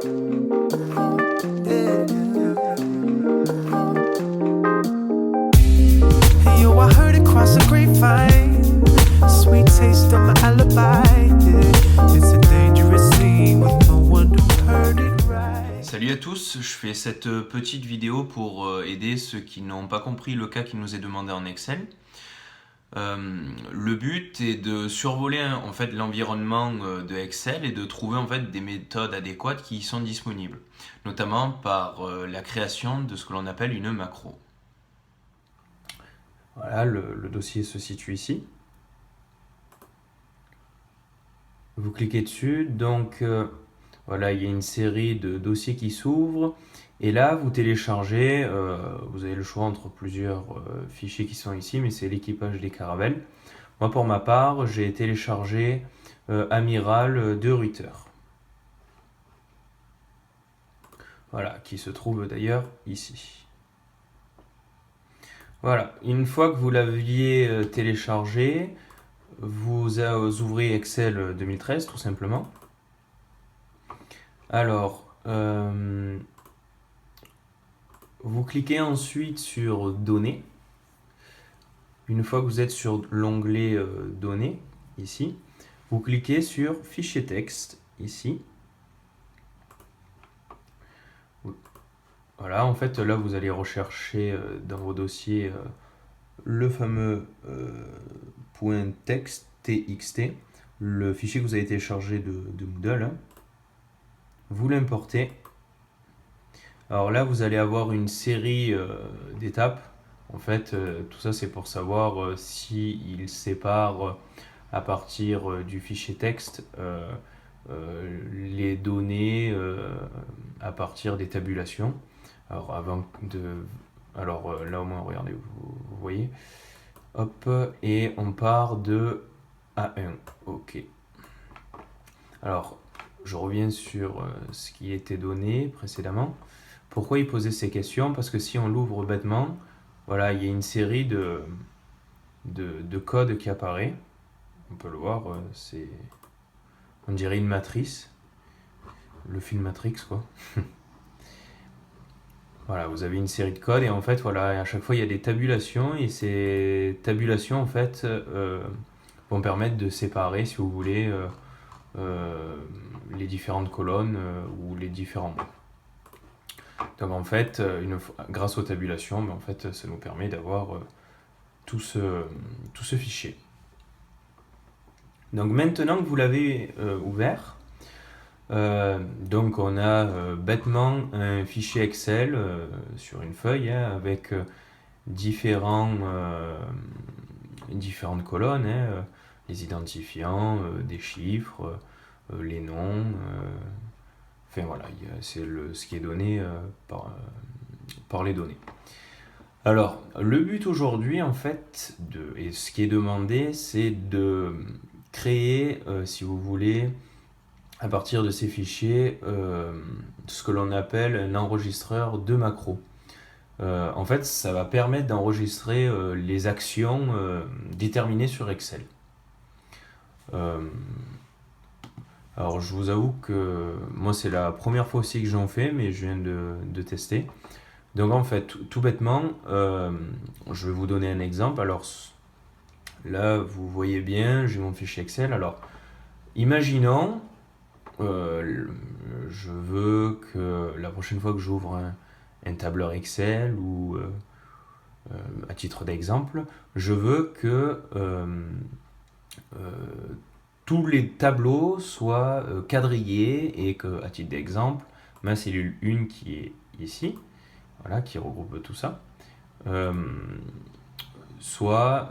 Yo, I heard it cross the grapevine. Sweet taste of my alibi. Yeah. It's a dangerous thing with no one who heard it right. Salut à tous, je fais cette petite vidéo pour aider ceux qui n'ont pas compris le cas qui nous est demandé en Excel. Le but est de survoler en fait l'environnement de Excel et de trouver en fait des méthodes adéquates qui y sont disponibles, notamment par la création de ce que l'on appelle une macro. Voilà, le dossier se situe ici. Vous cliquez dessus, donc voilà, il y a une série de dossiers qui s'ouvrent. Et là, vous téléchargez, vous avez le choix entre plusieurs fichiers qui sont ici, mais c'est l'équipage des caravelles. Moi, pour ma part, j'ai téléchargé Amiral de Ruyter. Voilà, qui se trouve d'ailleurs ici. Voilà, une fois que vous l'aviez téléchargé, vous ouvrez Excel 2013 tout simplement. Alors, vous cliquez ensuite sur Données. Une fois que vous êtes sur l'onglet Données, ici, vous cliquez sur Fichier texte, ici. Voilà, en fait, là, vous allez rechercher dans vos dossiers le fameux .text, txt, le fichier que vous avez téléchargé de Moodle. Hein. Vous l'importez. Alors là, vous allez avoir une série d'étapes. En fait, tout ça, c'est pour savoir s'il sépare à partir du fichier texte les données à partir des tabulations. Alors, là au moins, regardez, vous voyez. Hop, et on part de A1. Ok. Alors, je reviens sur ce qui était donné précédemment. Pourquoi il posait ces questions? Parce que si on l'ouvre bêtement, voilà, il y a une série de codes qui apparaît. On peut le voir, on dirait une matrice. Le film Matrix, quoi. Voilà, vous avez une série de codes et en fait, voilà, à chaque fois il y a des tabulations et ces tabulations en fait vont permettre de séparer, si vous voulez, les différentes colonnes ou les différents mots. Donc en fait, grâce aux tabulations, en fait, ça nous permet d'avoir tout ce fichier. Donc maintenant que vous l'avez ouvert, donc on a bêtement un fichier Excel sur une feuille hein, avec différentes colonnes, hein, les identifiants, des chiffres, les noms, enfin voilà, c'est ce qui est donné par les données. Alors, le but aujourd'hui en fait, et ce qui est demandé, c'est de créer, si vous voulez, à partir de ces fichiers, ce que l'on appelle un enregistreur de macros. En fait, ça va permettre d'enregistrer les actions déterminées sur Excel. Alors, je vous avoue que moi, c'est la première fois aussi que j'en fais, mais je viens de tester. Donc, en fait, tout bêtement, je vais vous donner un exemple. Alors, là, vous voyez bien, j'ai mon fichier Excel. Alors, imaginons... je veux que la prochaine fois que j'ouvre un tableur Excel ou à titre d'exemple, je veux que tous les tableaux soient quadrillés et que, à titre d'exemple, ma cellule 1 qui est ici, voilà, qui regroupe tout ça, soit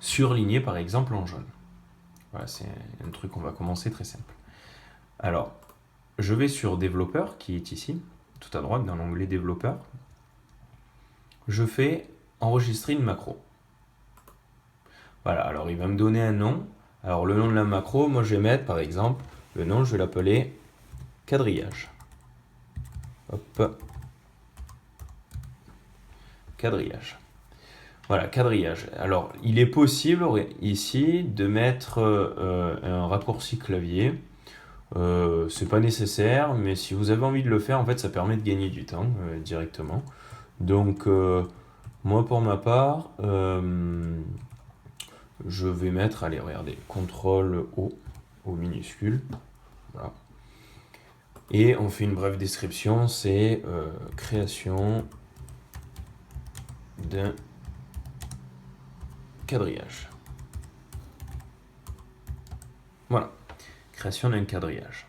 surlignée par exemple en jaune. Voilà, c'est un truc qu'on va commencer très simple. Alors, je vais sur développeur qui est ici, tout à droite dans l'onglet développeur. Je fais enregistrer une macro. Voilà, alors il va me donner un nom. Alors le nom de la macro, moi je vais mettre par exemple, le nom je vais l'appeler quadrillage. Hop. Quadrillage. Voilà, quadrillage. Alors il est possible ici de mettre un raccourci clavier C'est pas nécessaire, mais si vous avez envie de le faire, en fait, ça permet de gagner du temps directement. Donc, moi, pour ma part, je vais mettre, allez, regardez, CTRL O minuscule. Voilà. Et on fait une brève description, c'est création d'un quadrillage. Voilà, création d'un quadrillage.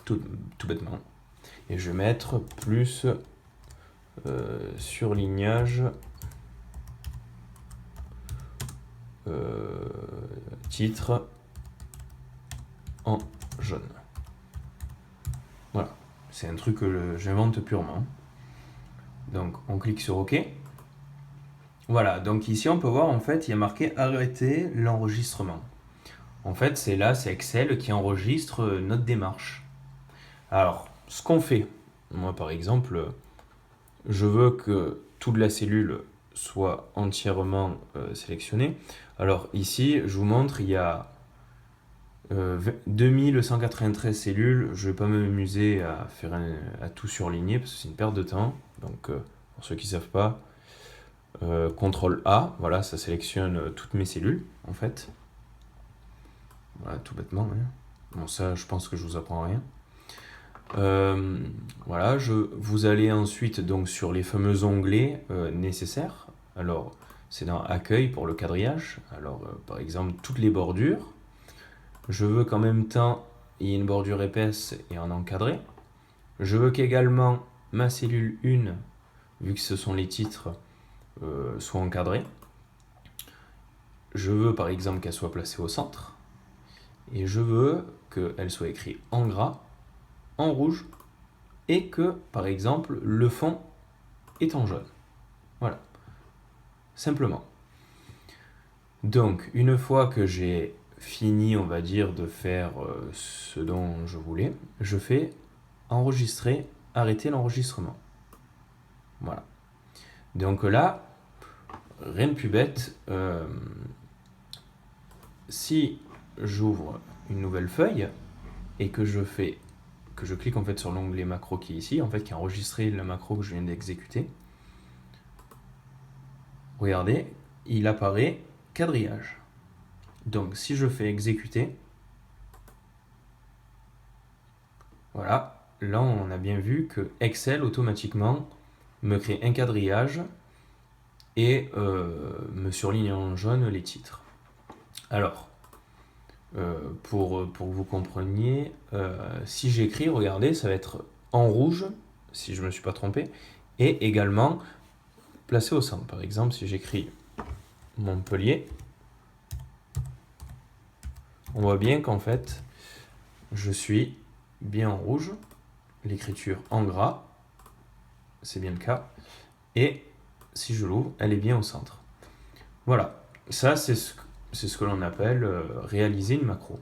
Tout bêtement. Et je vais mettre plus surlignage titre en jaune. Voilà, c'est un truc que j'invente purement. Donc on clique sur OK. Voilà, donc ici on peut voir en fait il y a marqué arrêter l'enregistrement. En fait c'est Excel qui enregistre notre démarche. Alors ce qu'on fait, moi par exemple, je veux que toute la cellule soit entièrement sélectionnée. Alors ici je vous montre, il y a 2193 cellules, je ne vais pas m'amuser à tout surligner parce que c'est une perte de temps. Donc pour ceux qui ne savent pas, CTRL A, voilà, ça sélectionne toutes mes cellules en fait. Voilà, tout bêtement. Hein. Bon, ça, je pense que je vous apprends rien. Voilà, vous allez ensuite donc sur les fameux onglets nécessaires. Alors, c'est dans Accueil pour le quadrillage. Alors, par exemple, toutes les bordures. Je veux qu'en même temps, il y ait une bordure épaisse et en encadré. Je veux qu'également ma cellule 1, vu que ce sont les titres, soit encadrée. Je veux par exemple qu'elle soit placée au centre. Et je veux qu'elle soit écrite en gras, en rouge, et que, par exemple, le fond est en jaune. Voilà. Simplement. Donc, une fois que j'ai fini, on va dire, de faire ce dont je voulais, je fais enregistrer, arrêter l'enregistrement. Voilà. Donc là, rien de plus bête. Si j'ouvre une nouvelle feuille et que je clique en fait sur l'onglet macro qui est ici, en fait qui a enregistré la macro que je viens d'exécuter, regardez, il apparaît quadrillage. Donc si je fais exécuter, voilà, là on a bien vu que Excel automatiquement me crée un quadrillage et me surligne en jaune les titres. Alors, pour que vous compreniez, si j'écris, regardez, ça va être en rouge, si je ne me suis pas trompé, et également placé au centre. Par exemple, si j'écris Montpellier, on voit bien qu'en fait, je suis bien en rouge, l'écriture en gras, c'est bien le cas, et si je l'ouvre, elle est bien au centre. Voilà, ça c'est ce que l'on appelle réaliser une macro.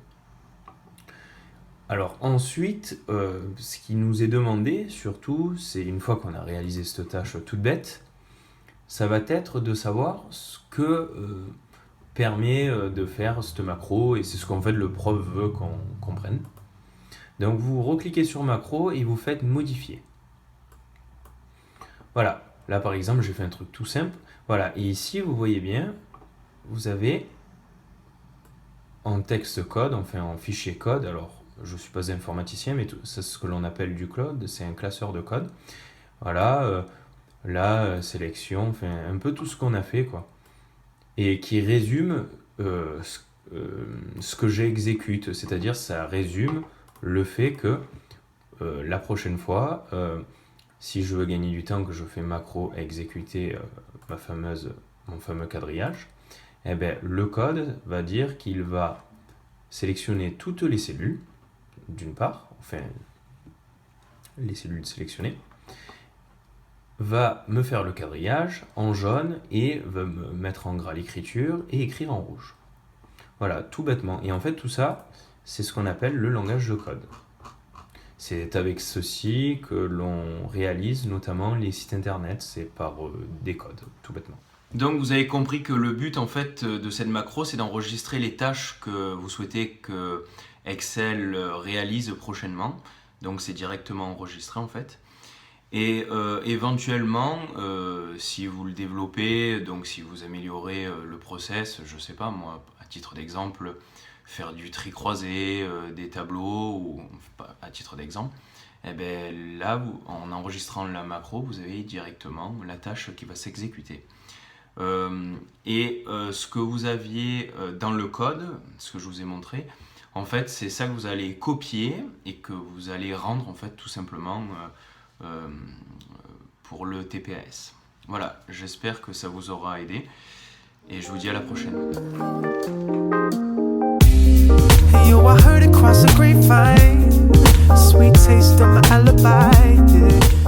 Alors ensuite, ce qui nous est demandé surtout, c'est une fois qu'on a réalisé cette tâche toute bête, ça va être de savoir ce que permet de faire cette macro, et c'est ce qu'en fait le prof veut qu'on comprenne. Donc vous recliquez sur macro et vous faites modifier. Voilà, là par exemple j'ai fait un truc tout simple. Voilà, et ici vous voyez bien, vous avez en texte code, enfin en fichier code, alors je ne suis pas informaticien, mais c'est ce que l'on appelle du code, c'est un classeur de code. Voilà, la sélection, enfin un peu tout ce qu'on a fait, quoi. Et qui résume ce que j'exécute, c'est-à-dire ça résume le fait que la prochaine fois, si je veux gagner du temps, que je fais macro exécuter mon fameux quadrillage, eh bien, le code va dire qu'il va sélectionner toutes les cellules, d'une part, enfin les cellules sélectionnées, va me faire le quadrillage en jaune et va me mettre en gras l'écriture et écrire en rouge. Voilà, tout bêtement. Et en fait, tout ça, c'est ce qu'on appelle le langage de code. C'est avec ceci que l'on réalise notamment les sites internet, c'est par des codes, tout bêtement. Donc vous avez compris que le but en fait de cette macro, c'est d'enregistrer les tâches que vous souhaitez que Excel réalise prochainement. Donc c'est directement enregistré en fait. Et éventuellement, si vous le développez, donc si vous améliorez le process, je sais pas moi, à titre d'exemple, faire du tri croisé, des tableaux, ou à titre d'exemple, et bien là, en enregistrant la macro, vous avez directement la tâche qui va s'exécuter. Ce que vous aviez dans le code, ce que je vous ai montré, en fait, c'est ça que vous allez copier et que vous allez rendre en fait tout simplement pour le TPAS. Voilà, j'espère que ça vous aura aidé et je vous dis à la prochaine. Hey yo, I heard it cross the grapevine. Sweet taste of my alibi. Yeah.